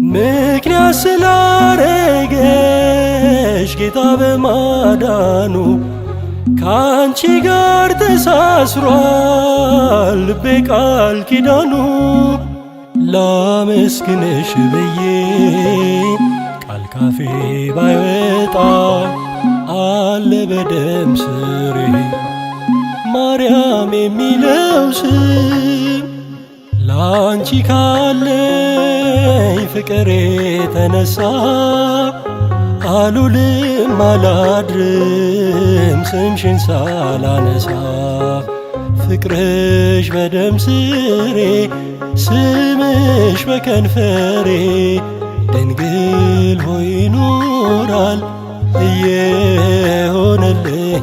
ምክንያት ስላረገሽ ጌታ በማዳኑ ካንቺ ጋር ተሳስሯል ልቤ ቃል ኪዳኑ። ላመስግንሽ ብዬ ቃል ካፌ ባይወጣ አለ በደም ስሬ ማርያም የሚለው ስም። ላንቺ ካለኝ ፍቅር የተነሳ አልውልም አላድርም ስምሽን ሳላነሳ። ፍቅርሽ በደም ስሬ ስምሽ በከንፈሬ ድንግል ሆይ ይኖራል እየሆነልኝ